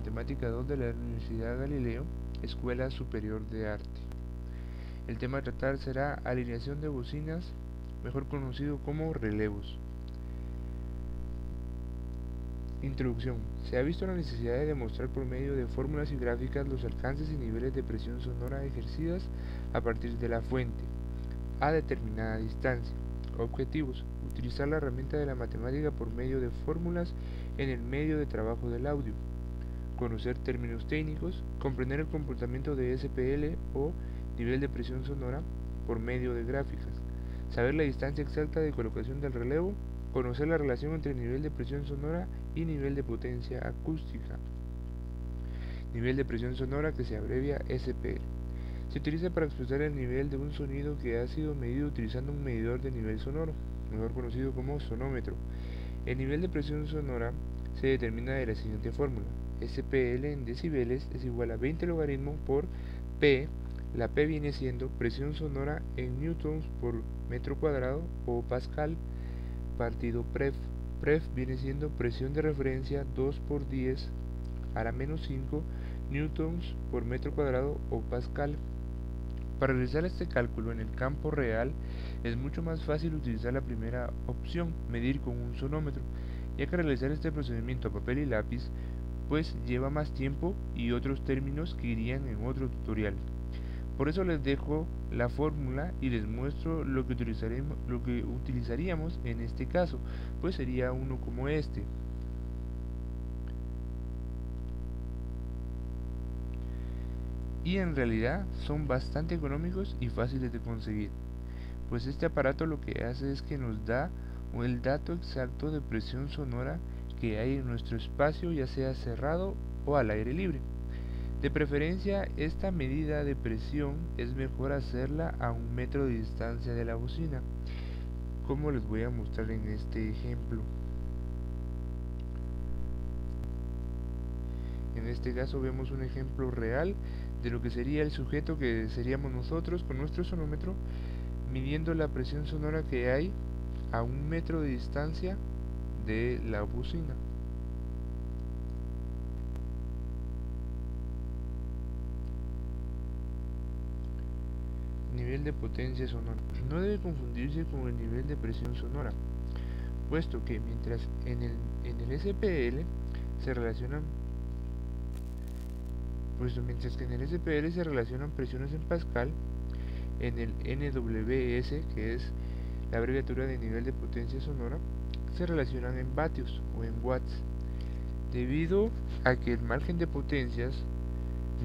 Matemática 2 de la Universidad Galileo, Escuela Superior de Arte. El tema a tratar será alineación de bocinas, mejor conocido como relevos. Introducción. Se ha visto la necesidad de demostrar por medio de fórmulas y gráficas los alcances y niveles de presión sonora ejercidas a partir de la fuente, a determinada distancia. Objetivos. Utilizar la herramienta de la matemática por medio de fórmulas en el medio de trabajo del audio. Conocer términos técnicos, comprender el comportamiento de SPL o nivel de presión sonora por medio de gráficas, saber la distancia exacta de colocación del relevo, conocer la relación entre nivel de presión sonora y nivel de potencia acústica. Nivel de presión sonora, que se abrevia SPL. Se utiliza para expresar el nivel de un sonido que ha sido medido utilizando un medidor de nivel sonoro, mejor conocido como sonómetro. El nivel de presión sonora se determina de la siguiente fórmula: SPL en decibeles es igual a 20 logaritmo por P. La P viene siendo presión sonora en newtons por metro cuadrado o pascal partido pref. Pref viene siendo presión de referencia 2 por 10 a la menos 5 newtons por metro cuadrado o pascal. Para realizar este cálculo en el campo real es mucho más fácil utilizar la primera opción, medir con un sonómetro, ya que realizar este procedimiento a papel y lápiz pues lleva más tiempo y otros términos que irían en otro tutorial. Por eso les dejo la fórmula y les muestro lo que utilizaríamos en este caso, pues sería uno como este. Y en realidad son bastante económicos y fáciles de conseguir, pues este aparato lo que hace es que nos da el dato exacto de presión sonora que hay en nuestro espacio, ya sea cerrado o al aire libre. De preferencia, esta medida de presión es mejor hacerla a 1 metro de distancia de la bocina, como les voy a mostrar en este ejemplo. En este caso vemos un ejemplo real de lo que sería el sujeto que seríamos nosotros con nuestro sonómetro, midiendo la presión sonora que hay a 1 metro de distancia de la bocina. Nivel de potencia sonora. No debe confundirse con el nivel de presión sonora, puesto que mientras en el SPL se relacionan presiones en pascal, en el NWS, que es la abreviatura de nivel de potencia sonora, se relacionan en vatios o en watts, debido a que el margen de potencias,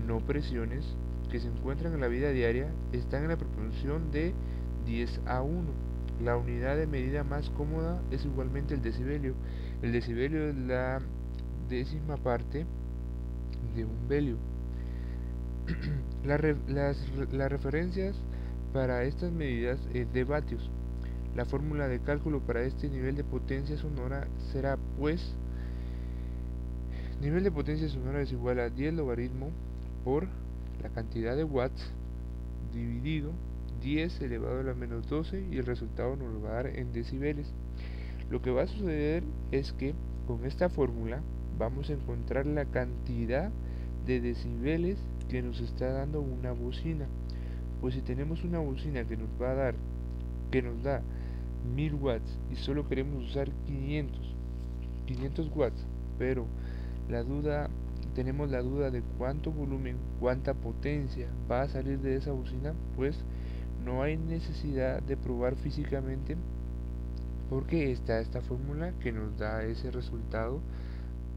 no presiones, que se encuentran en la vida diaria están en la proporción de 10 a 1. La unidad de medida más cómoda es igualmente el decibelio. El decibelio es la décima parte de un velio. Las referencias para estas medidas es de vatios. La fórmula de cálculo para este nivel de potencia sonora será pues nivel de potencia sonora es igual a 10 logaritmo por la cantidad de watts dividido 10 elevado a la menos 12, y el resultado nos lo va a dar en decibeles. Lo que va a suceder es que con esta fórmula vamos a encontrar la cantidad de decibeles que nos está dando una bocina. Pues si tenemos una bocina que nos da 1000 watts y solo queremos usar 500 watts, pero tenemos la duda de cuánto volumen, cuánta potencia va a salir de esa bocina, pues no hay necesidad de probar físicamente, porque está esta fórmula que nos da ese resultado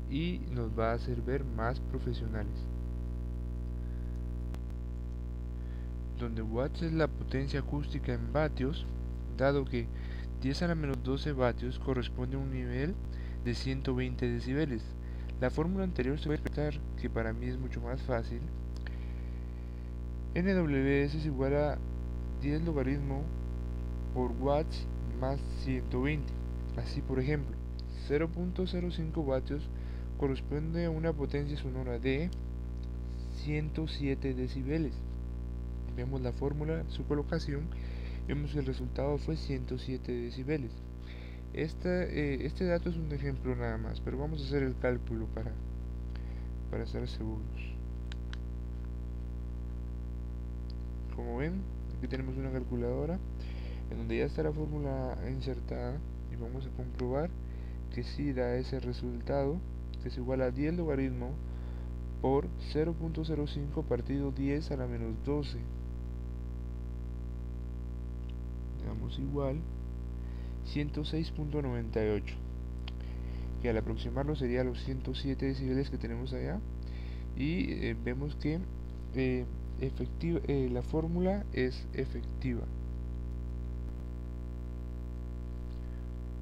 y nos va a hacer ver más profesionales. Donde watts es la potencia acústica en vatios, dado que 10 a la menos 12 vatios corresponde a un nivel de 120 decibeles. La fórmula anterior se va a explicar, que para mí es mucho más fácil. NWS es igual a 10 logaritmo por watts más 120. Así, por ejemplo, 0.05 vatios corresponde a una potencia sonora de 107 decibeles. Vemos la fórmula, su colocación, vemos que el resultado fue 107 decibeles. Este dato es un ejemplo nada más, pero vamos a hacer el cálculo para estar seguros. Como ven, aquí tenemos una calculadora en donde ya está la fórmula insertada y vamos a comprobar que sí da ese resultado, que es igual a 10 logaritmo por 0.05 partido 10 a la menos 12. Le damos igual 106.98, que al aproximarlo sería los 107 decibeles que tenemos allá, y vemos que la fórmula es efectiva,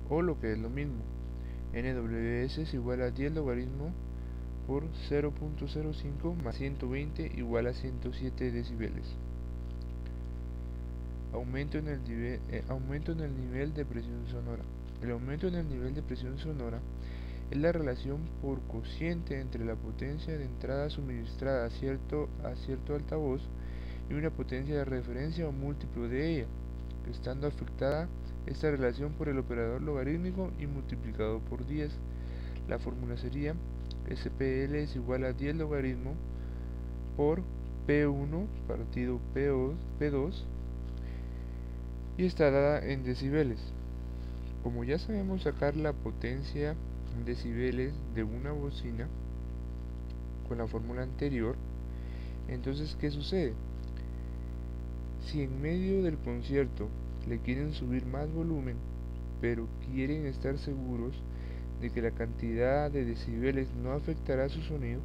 o lo que es lo mismo, NWS es igual a 10 logaritmo por 0.05 más 120 igual a 107 decibeles. Aumento en el nivel de presión sonora. El aumento en el nivel de presión sonora es la relación por cociente entre la potencia de entrada suministrada a cierto altavoz y una potencia de referencia o múltiplo de ella, estando afectada esta relación por el operador logarítmico y multiplicado por 10. La fórmula sería SPL es igual a 10 logaritmo por P1 partido P2 y está dada en decibeles. Como ya sabemos sacar la potencia en decibeles de una bocina con la fórmula anterior, entonces ¿qué sucede? Si en medio del concierto le quieren subir más volumen, pero quieren estar seguros de que la cantidad de decibeles no afectará su sonido,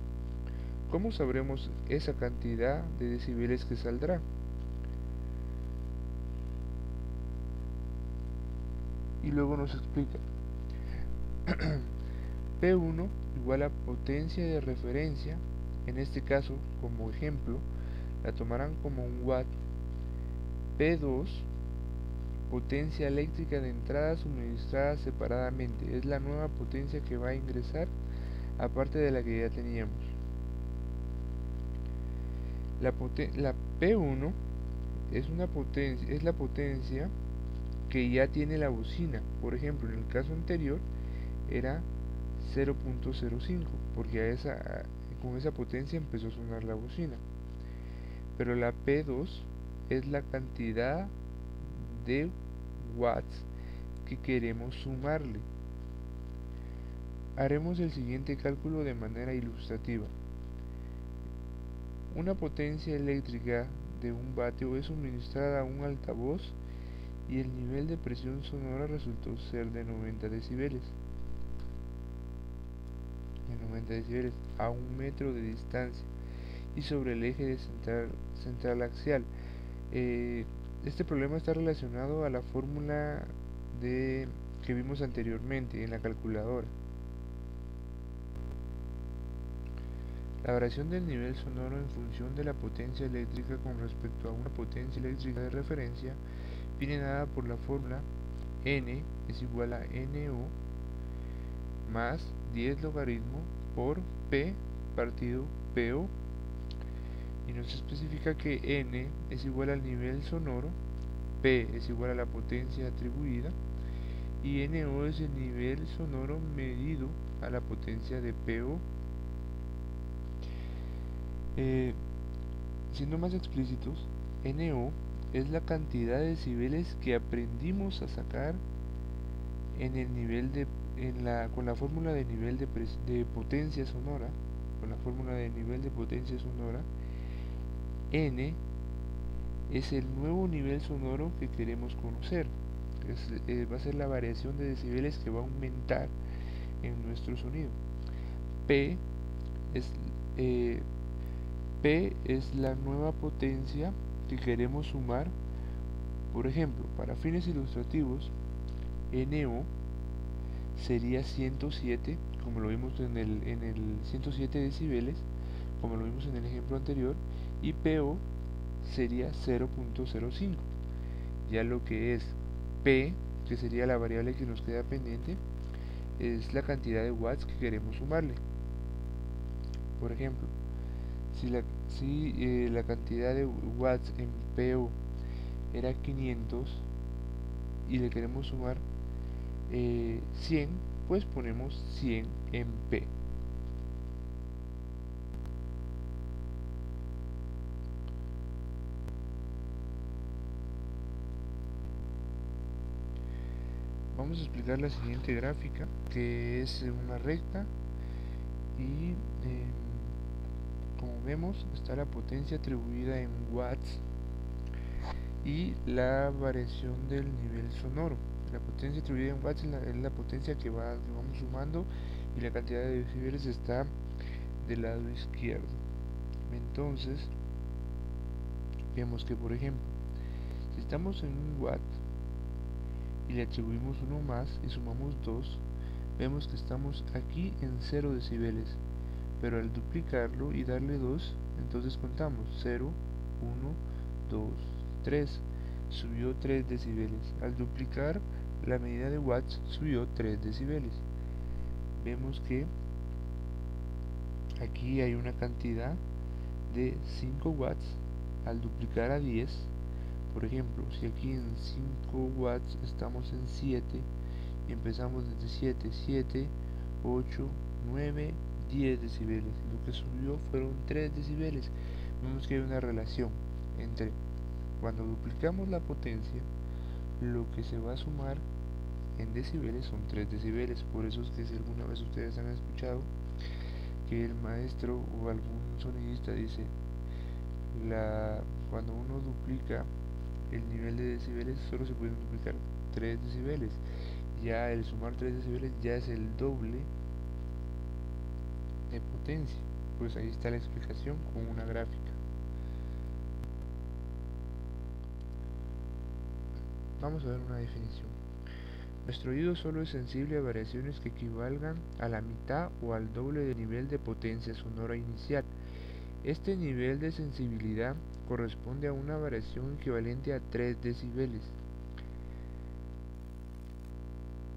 ¿cómo sabremos esa cantidad de decibeles que saldrá? Y luego nos explica P1 igual a potencia de referencia, en este caso como ejemplo la tomarán como un watt. P2 potencia eléctrica de entrada suministrada separadamente, es la nueva potencia que va a ingresar aparte de la que ya teníamos. La P1 es la potencia que ya tiene la bocina. Por ejemplo, en el caso anterior era 0.05 porque con esa potencia empezó a sonar la bocina. Pero la P2 es la cantidad de watts que queremos sumarle. Haremos el siguiente cálculo de manera ilustrativa. Una potencia eléctrica de 1 vatio es suministrada a un altavoz y el nivel de presión sonora resultó ser de 90 decibeles. A 1 metro de distancia y sobre el eje de central axial. Este problema está relacionado a la fórmula que vimos anteriormente en la calculadora. La variación del nivel sonoro en función de la potencia eléctrica con respecto a una potencia eléctrica de referencia viene dada por la fórmula N es igual a NO más 10 logaritmo por P partido PO, y nos especifica que N es igual al nivel sonoro, P es igual a la potencia atribuida y NO es el nivel sonoro medido a la potencia de PO. Siendo más explícitos, NO es la cantidad de decibeles que aprendimos a sacar en el nivel con la fórmula de nivel de potencia sonora. Con la fórmula de nivel de potencia sonora, N es el nuevo nivel sonoro que queremos conocer. Va a ser la variación de decibeles que va a aumentar en nuestro sonido. P es la nueva potencia que queremos sumar. Por ejemplo, para fines ilustrativos, NO sería 107, como lo vimos en el 107 decibeles, como lo vimos en el ejemplo anterior, y PO sería 0.05. Ya lo que es P, que sería la variable que nos queda pendiente, es la cantidad de watts que queremos sumarle. Por ejemplo, si la cantidad de watts en PO era 500 y le queremos sumar 100, pues ponemos 100 en P. vamos a explicar la siguiente gráfica, que es una recta y como vemos está la potencia atribuida en watts y la variación del nivel sonoro. La potencia atribuida en watts es la potencia que vamos sumando, y la cantidad de decibeles está del lado izquierdo. Entonces vemos que, por ejemplo, si estamos en un watt y le atribuimos uno más y sumamos 2, vemos que estamos aquí en 0 decibeles, pero al duplicarlo y darle 2, entonces contamos 0, 1, 2, 3, subió 3 decibeles. Al duplicar la medida de watts subió 3 decibeles. Vemos que aquí hay una cantidad de 5 watts. Al duplicar a 10, por ejemplo, si aquí en 5 watts estamos en 7 y empezamos desde 7, 8, 9, 10 decibeles, lo que subió fueron 3 decibeles. Vemos que hay una relación entre cuando duplicamos la potencia, lo que se va a sumar en decibeles son 3 decibeles. Por eso es que si alguna vez ustedes han escuchado que el maestro o algún sonidista dice cuando uno duplica el nivel de decibeles solo se pueden duplicar 3 decibeles. Ya el sumar 3 decibeles ya es el doble de potencia. Pues ahí está la explicación con una gráfica. Vamos a ver una definición. Nuestro oído solo es sensible a variaciones que equivalgan a la mitad o al doble del nivel de potencia sonora inicial. Este nivel de sensibilidad corresponde a una variación equivalente a 3 decibeles.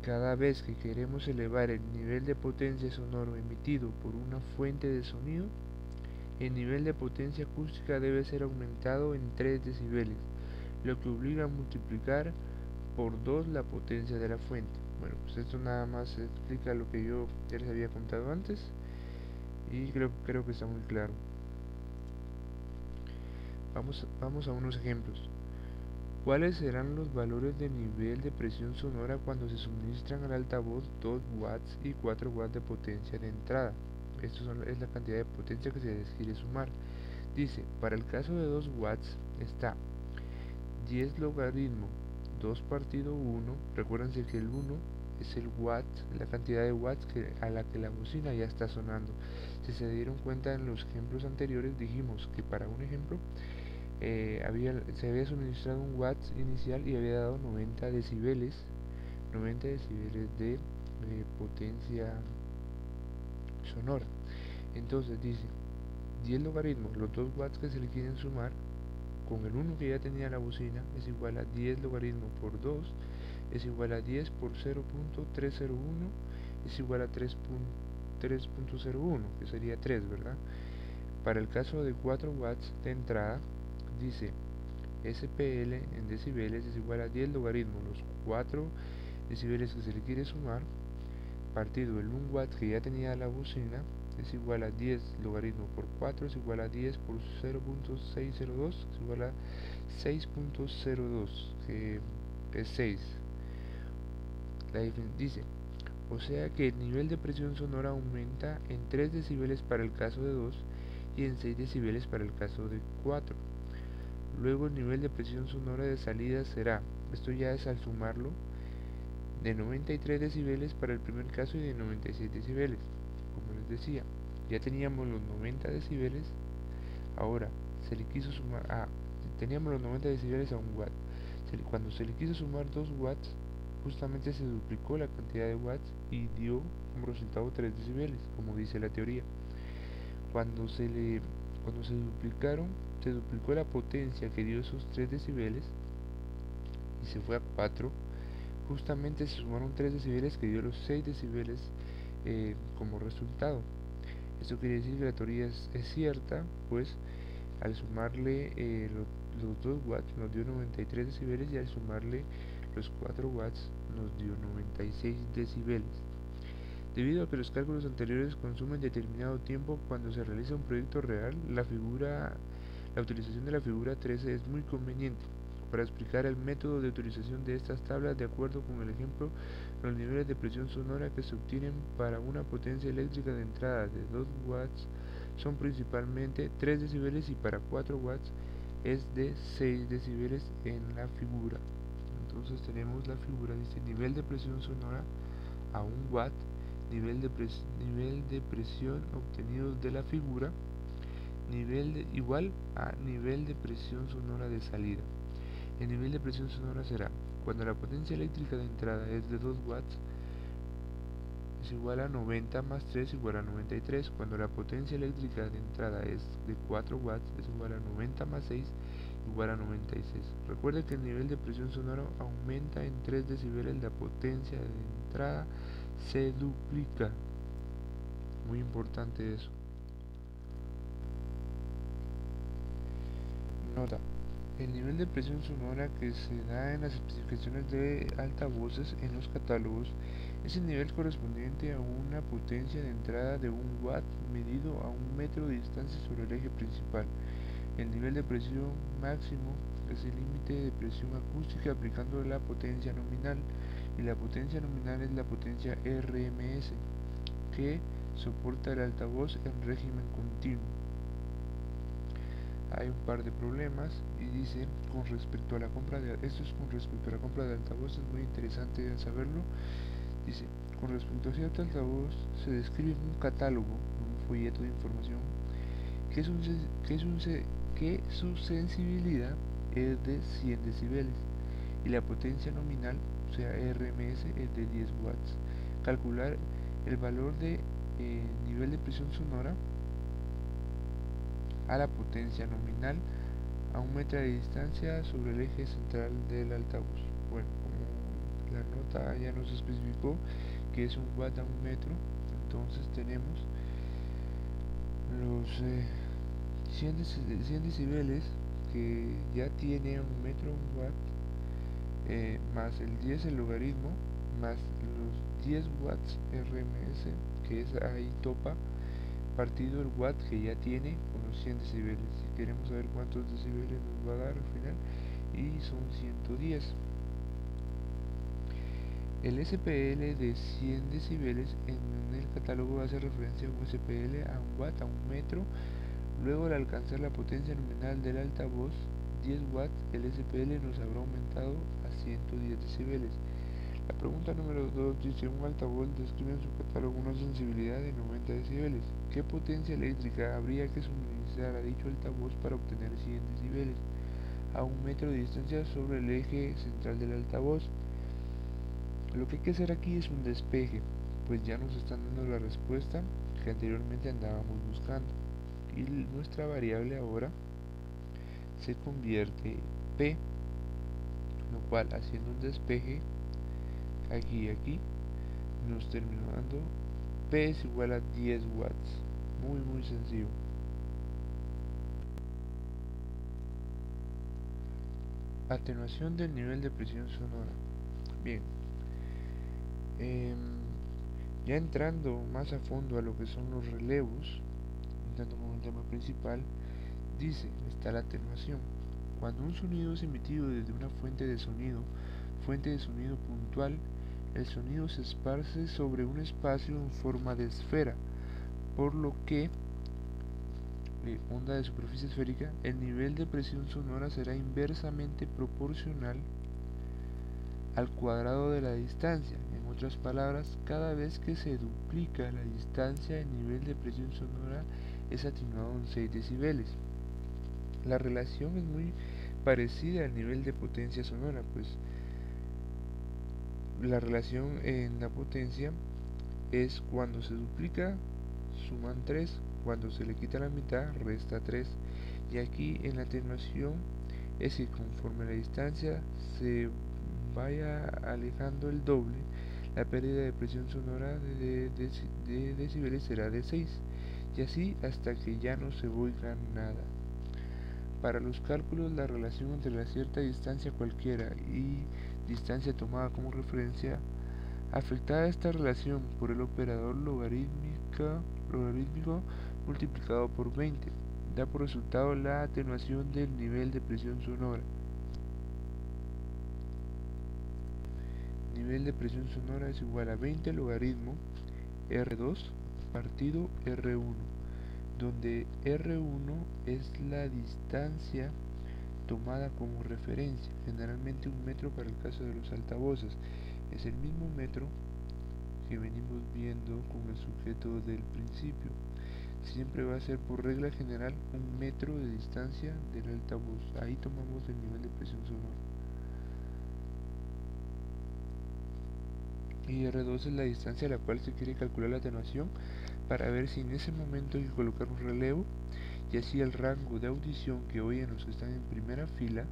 Cada vez que queremos elevar el nivel de potencia sonoro emitido por una fuente de sonido, el nivel de potencia acústica debe ser aumentado en 3 decibeles, lo que obliga a multiplicar por 2 la potencia de la fuente. Bueno, pues esto nada más explica lo que yo ya les había contado antes y creo que está muy claro. Vamos a unos ejemplos. ¿Cuáles serán los valores de nivel de presión sonora cuando se suministran al altavoz 2 watts y 4 watts de potencia de entrada? Esto es la cantidad de potencia que se les quiere sumar. Dice, para el caso de 2 watts está 10 logaritmo 2 partido 1. Recuérdense que el 1 es el watt, la cantidad de watts a la que la bocina ya está sonando. Si se dieron cuenta en los ejemplos anteriores, dijimos que para un ejemplo se había suministrado un watt inicial y había dado 90 decibeles de potencia sonora. Entonces dice 10 logaritmos, los 2 watts que se le quieren sumar con el 1 que ya tenía la bocina es igual a 10 logaritmo por 2 es igual a 10 por 0.301 es igual a 3.01, que sería 3, ¿verdad? Para el caso de 4 watts de entrada, dice SPL en decibeles es igual a 10 logaritmo los 4 decibeles que se le quiere sumar partido el 1 watt que ya tenía la bocina es igual a 10 logaritmo por 4 es igual a 10 por 0.602 es igual a 6.02, que es 6. Dice, o sea que el nivel de presión sonora aumenta en 3 decibeles para el caso de 2 y en 6 decibeles para el caso de 4. Luego el nivel de presión sonora de salida será, esto ya es al sumarlo, de 93 decibeles para el primer caso y de 96 decibeles. Como les decía, ya teníamos los 90 decibeles, ahora se le quiso sumar, teníamos los 90 decibeles a 1 watt. Cuando se le quiso sumar 2 watts, justamente se duplicó la cantidad de watts y dio como resultado 3 decibeles, como dice la teoría. Cuando se duplicaron, se duplicó la potencia que dio esos 3 decibeles y se fue a 4. Justamente se sumaron 3 decibeles que dio los 6 decibeles como resultado. Esto quiere decir que la teoría es cierta, pues al sumarle los 2 watts nos dio 93 decibeles y al sumarle los 4 watts nos dio 96 decibeles. Debido a que los cálculos anteriores consumen determinado tiempo cuando se realiza un proyecto real, la utilización de la figura 13 es muy conveniente. Para explicar el método de utilización de estas tablas, de acuerdo con el ejemplo, los niveles de presión sonora que se obtienen para una potencia eléctrica de entrada de 2 watts son principalmente 3 decibeles y para 4 watts es de 6 decibeles en la figura. Entonces tenemos la figura, dice nivel de presión sonora a 1 watt, nivel de presión obtenido de la figura, igual a nivel de presión sonora de salida. El nivel de presión sonora será, cuando la potencia eléctrica de entrada es de 2 watts, es igual a 90 más 3 igual a 93. Cuando la potencia eléctrica de entrada es de 4 watts, es igual a 90 más 6 igual a 96. Recuerde que el nivel de presión sonora aumenta en 3 decibeles, la potencia de entrada se duplica. Muy importante eso. Nota: el nivel de presión sonora que se da en las especificaciones de altavoces en los catálogos es el nivel correspondiente a una potencia de entrada de 1 watt medido a 1 metro de distancia sobre el eje principal. El nivel de presión máximo es el límite de presión acústica aplicando la potencia nominal, y la potencia nominal es la potencia RMS que soporta el altavoz en régimen continuo. Hay un par de problemas y dice con respecto a la compra de altavoces, muy interesante saberlo. Dice, con respecto a cierto altavoz se describe en un catálogo, un folleto de información, que su sensibilidad es de 100 decibeles y la potencia nominal, o sea RMS, es de 10 watts. Calcular el valor de nivel de presión sonora a la potencia nominal a 1 metro de distancia sobre el eje central del altavoz. Bueno, como la nota ya nos especificó que es 1 watt a 1 metro, entonces tenemos los 100 decibeles que ya tiene 1 metro 1 watt, más el 10 el logaritmo, más los 10 watts RMS, que es ahí topa, partido el watt que ya tiene con los 100 decibeles. Si queremos saber cuántos decibeles nos va a dar al final, y son 110. El SPL de 100 decibeles en el catálogo hace referencia a un SPL a 1 watt a 1 metro. Luego, al alcanzar la potencia nominal del altavoz 10 watts, el SPL nos habrá aumentado a 110 decibeles. La pregunta número 2 dice: un altavoz describe en su catálogo una sensibilidad de 90 decibeles. ¿Qué potencia eléctrica habría que suministrar a dicho altavoz para obtener 100 decibeles a 1 metro de distancia sobre el eje central del altavoz? Lo que hay que hacer aquí es un despeje, pues ya nos están dando la respuesta que anteriormente andábamos buscando, y nuestra variable ahora se convierte en P, lo cual, haciendo un despeje aquí y aquí, nos terminó dando P es igual a 10 watts. Muy sencillo. Atenuación del nivel de presión sonora. Bien, ya entrando más a fondo a lo que son los relevos, entrando con el tema principal, dice, está la atenuación. Cuando un sonido es emitido desde una fuente de sonido puntual, el sonido se esparce sobre un espacio en forma de esfera, por lo que onda de superficie esférica, el nivel de presión sonora será inversamente proporcional al cuadrado de la distancia. En otras palabras, cada vez que se duplica la distancia, el nivel de presión sonora es atenuado en 6 decibeles. La relación es muy parecida al nivel de potencia sonora, pues la relación en la potencia es cuando se duplica, suman 3, cuando se le quita la mitad, resta 3. Y aquí en la atenuación es que conforme la distancia se vaya alejando el doble, la pérdida de presión sonora de decibeles será de 6, y así hasta que ya no se oiga nada. Para los cálculos, la relación entre la cierta distancia cualquiera y distancia tomada como referencia, afectada esta relación por el operador logarítmico multiplicado por 20, da por resultado la atenuación del nivel de presión sonora. nivel de presión sonora es igual a 20 logaritmo R2 partido R1, donde R1 es la distancia tomada como referencia, generalmente 1 metro para el caso de los altavoces. Es el mismo metro que venimos viendo con el sujeto del principio. Siempre va a ser por regla general 1 metro de distancia del altavoz. Ahí tomamos el nivel de presión sonora. Y R2 es la distancia a la cual se quiere calcular la atenuación para ver si en ese momento hay que colocar un relevo, y así el rango de audición que oyen los que están en primera fila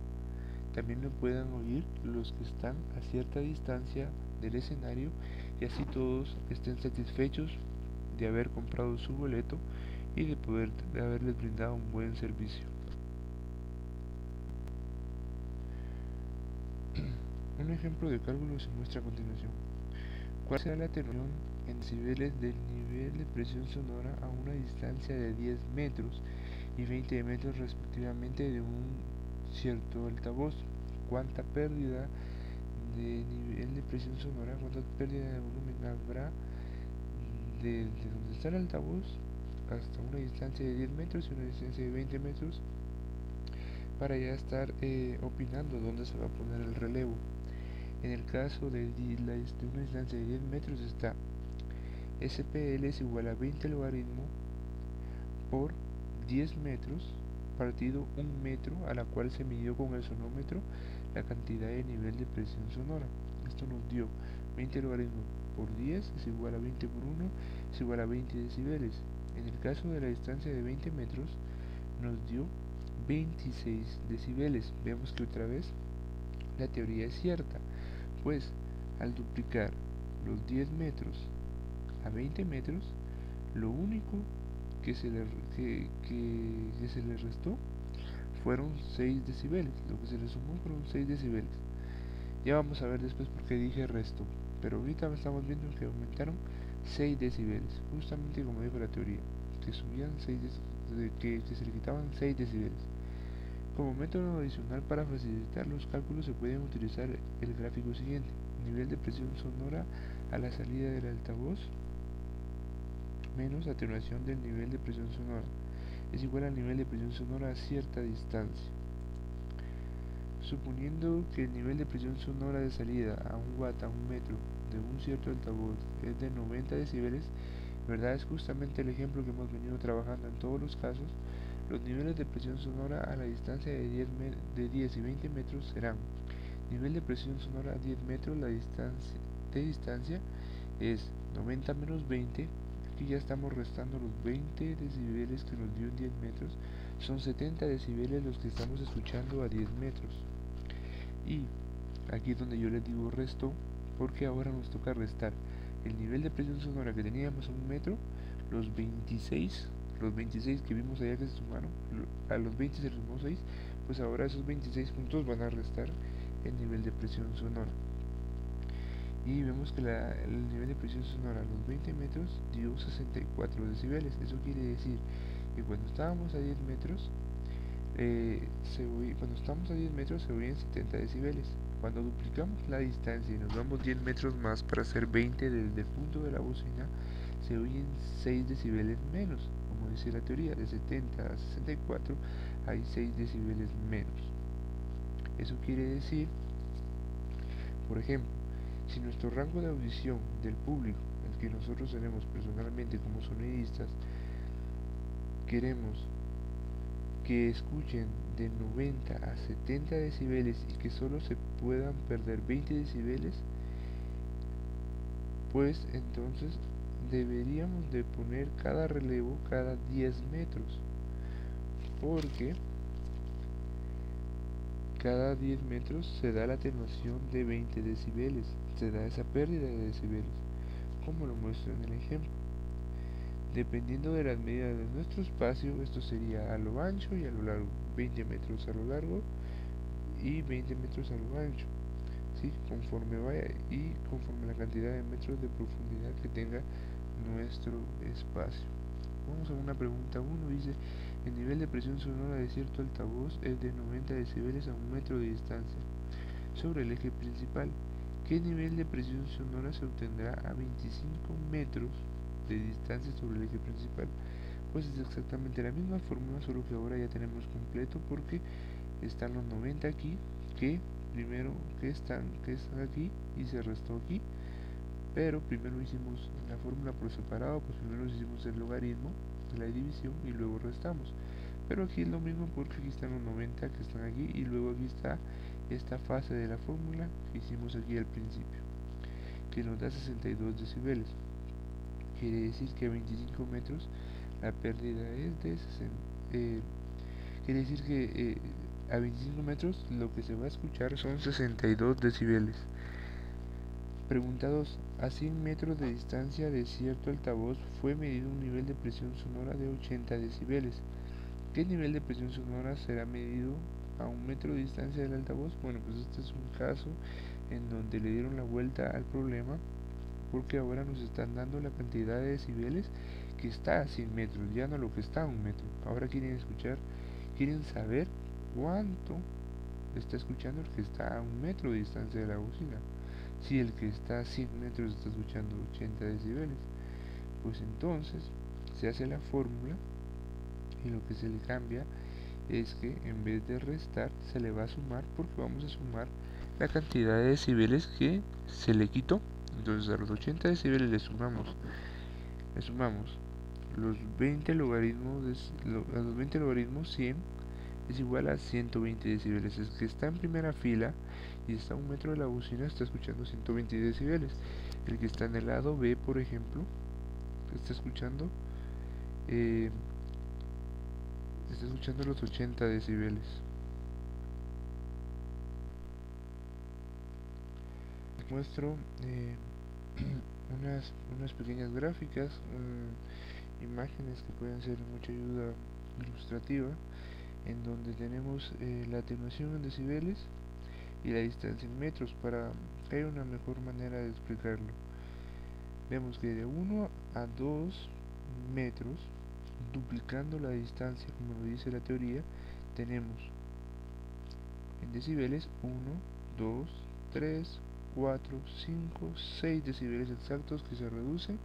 también lo puedan oír los que están a cierta distancia del escenario, y así todos estén satisfechos de haber comprado su boleto y de haberles brindado un buen servicio. Un ejemplo de cálculo se muestra a continuación. ¿Cuál será la atenuación en decibeles del nivel de presión sonora a una distancia de 10 metros y 20 metros respectivamente de un cierto altavoz? ¿Cuánta pérdida de nivel de presión sonora, cuánta pérdida de volumen habrá desde donde está el altavoz hasta una distancia de 10 metros y una distancia de 20 metros, para ya estar opinando dónde se va a poner el relevo? En el caso de una distancia de 10 metros está SPL es igual a 20 logaritmo por 10 metros partido 1 metro, a la cual se midió con el sonómetro la cantidad de nivel de presión sonora. Esto nos dio 20 logaritmo por 10 es igual a 20 por 1 es igual a 20 decibeles. En el caso de la distancia de 20 metros nos dio 26 decibeles. Vemos que otra vez la teoría es cierta, pues al duplicar los 10 metros a 20 metros, lo único que se le restó fueron 6 decibeles, lo que se le sumó fueron 6 decibeles. Ya vamos a ver después por qué dije resto, pero ahorita estamos viendo que aumentaron 6 decibeles, justamente como dijo la teoría, que subían 6 que se le quitaban 6 decibeles. Como método adicional para facilitar los cálculos se pueden utilizar el gráfico siguiente: nivel de presión sonora a la salida del altavoz menos atenuación del nivel de presión sonora es igual al nivel de presión sonora a cierta distancia. Suponiendo que el nivel de presión sonora de salida a 1 watt a 1 metro de un cierto altavoz es de 90 decibeles, ¿verdad? Es justamente el ejemplo que hemos venido trabajando en todos los casos. Los niveles de presión sonora a la distancia de 10 y 20 metros serán: nivel de presión sonora a 10 metros, la distancia es 90 menos 20, aquí ya estamos restando los 20 decibeles que nos dio en 10 metros, son 70 decibeles los que estamos escuchando a 10 metros. Y aquí es donde yo les digo resto, porque ahora nos toca restar el nivel de presión sonora que teníamos a 1 metro, los 26 que vimos allá que se sumaron, a los 20 se sumó 6, pues ahora esos 26 puntos van a restar el nivel de presión sonora. Y vemos que el nivel de presión sonora a los 20 metros dio 64 decibeles. Eso quiere decir que cuando estábamos a 10 metros, cuando estamos a 10 metros se oyen 70 decibeles. Cuando duplicamos la distancia y nos vamos 10 metros más para hacer 20 desde el punto de la bocina, se oyen 6 decibeles menos. Como dice la teoría, de 70 a 64 hay 6 decibeles menos. Eso quiere decir, por ejemplo, si nuestro rango de audición del público, el que nosotros tenemos personalmente como sonidistas, queremos que escuchen de 90 a 70 decibeles y que solo se puedan perder 20 decibeles, pues entonces deberíamos de poner cada relevo cada 10 metros, porque cada 10 metros se da la atenuación de 20 decibeles, se da esa pérdida de decibeles, como lo muestro en el ejemplo. Dependiendo de las medidas de nuestro espacio, esto sería a lo ancho y a lo largo, 20 metros a lo largo y 20 metros a lo ancho, ¿sí? Conforme vaya y conforme la cantidad de metros de profundidad que tenga nuestro espacio. Vamos a una pregunta 1, dice: el nivel de presión sonora de cierto altavoz es de 90 decibeles a 1 metro de distancia sobre el eje principal. ¿Qué nivel de presión sonora se obtendrá a 25 metros de distancia sobre el eje principal? Pues es exactamente la misma fórmula, solo que ahora ya tenemos completo porque están los 90 aquí, que primero que están aquí y se restó aquí, pero primero hicimos la fórmula por separado, pues primero hicimos el logaritmo de la división y luego restamos. Pero aquí es lo mismo porque aquí están los 90 que están aquí y luego aquí está esta fase de la fórmula que hicimos aquí al principio, que nos da 62 decibeles. Quiere decir que a 25 metros la pérdida es de 60. Quiere decir que a 25 metros lo que se va a escuchar son 62 decibeles. Pregunta 2. A 100 metros de distancia de cierto altavoz fue medido un nivel de presión sonora de 80 decibeles. ¿Qué nivel de presión sonora será medido a 1 metro de distancia del altavoz? Bueno, pues este es un caso en donde le dieron la vuelta al problema, porque ahora nos están dando la cantidad de decibeles que está a 100 metros, ya no lo que está a 1 metro. Ahora quieren saber cuánto está escuchando el que está a 1 metro de distancia de la bocina. Si el que está a 100 metros está escuchando 80 decibeles, pues entonces se hace la fórmula y lo que se le cambia es que en vez de restar se le va a sumar, porque vamos a sumar la cantidad de decibeles que se le quitó. Entonces a los 80 decibeles le sumamos los 20 logaritmos a los 20 logaritmos 100 es igual a 120 decibeles. Es que está en primera fila y está a 1 metro de la bocina, está escuchando 120 decibeles. El que está en el lado B, por ejemplo, está escuchando los 80 decibeles. Les muestro unas pequeñas gráficas, imágenes que pueden ser de mucha ayuda ilustrativa, en donde tenemos la atenuación en decibeles y la distancia en metros para que haya una mejor manera de explicarlo. Vemos que de 1 a 2 metros, duplicando la distancia como lo dice la teoría, tenemos en decibeles 1, 2, 3, 4, 5, 6 decibeles exactos que se reducen.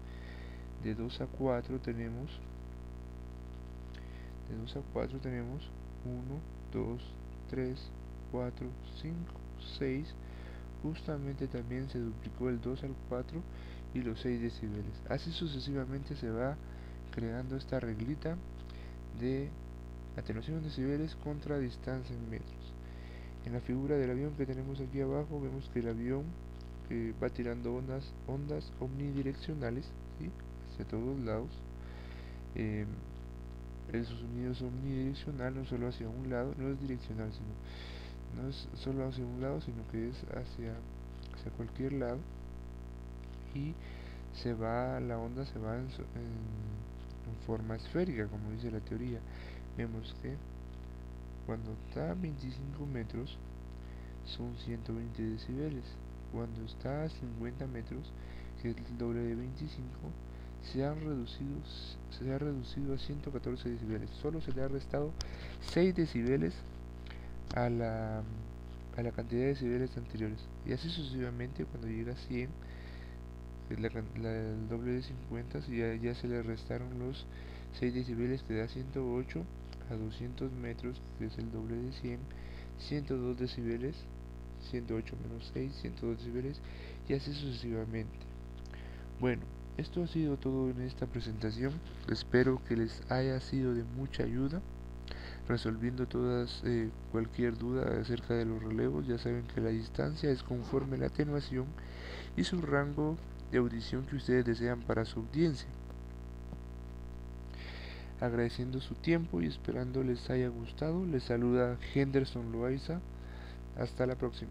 De 2 a 4 tenemos 1, 2, 3, 4, 5, 6. Justamente también se duplicó el 2 al 4 y los 6 decibeles. Así sucesivamente se va creando esta reglita de atenuación en decibeles contra distancia en metros. En la figura del avión que tenemos aquí abajo vemos que el avión va tirando ondas omnidireccionales, ¿sí?, hacia todos lados. El sonido es omnidireccional, no solo hacia un lado, no es direccional, no es solo hacia un lado, sino que es hacia cualquier lado, y la onda se va en forma esférica, como dice la teoría. Vemos que cuando está a 25 metros son 120 decibeles, cuando está a 50 metros, que es el doble de 25, se ha reducido a 114 decibeles. Solo se le ha restado 6 decibeles a la cantidad de decibeles anteriores, y así sucesivamente. Cuando llega a 100, que es el doble de 50, ya se le restaron los 6 decibeles, que da 108. A 200 metros, que es el doble de 100, 102 decibeles, 108 menos 6, 102 decibeles, y así sucesivamente. Bueno, esto ha sido todo en esta presentación. Espero que les haya sido de mucha ayuda, resolviendo cualquier duda acerca de los relevos. Ya saben que la distancia es conforme la atenuación y su rango de audición que ustedes desean para su audiencia. Agradeciendo su tiempo y esperando les haya gustado, les saluda Henderson Loaiza. Hasta la próxima.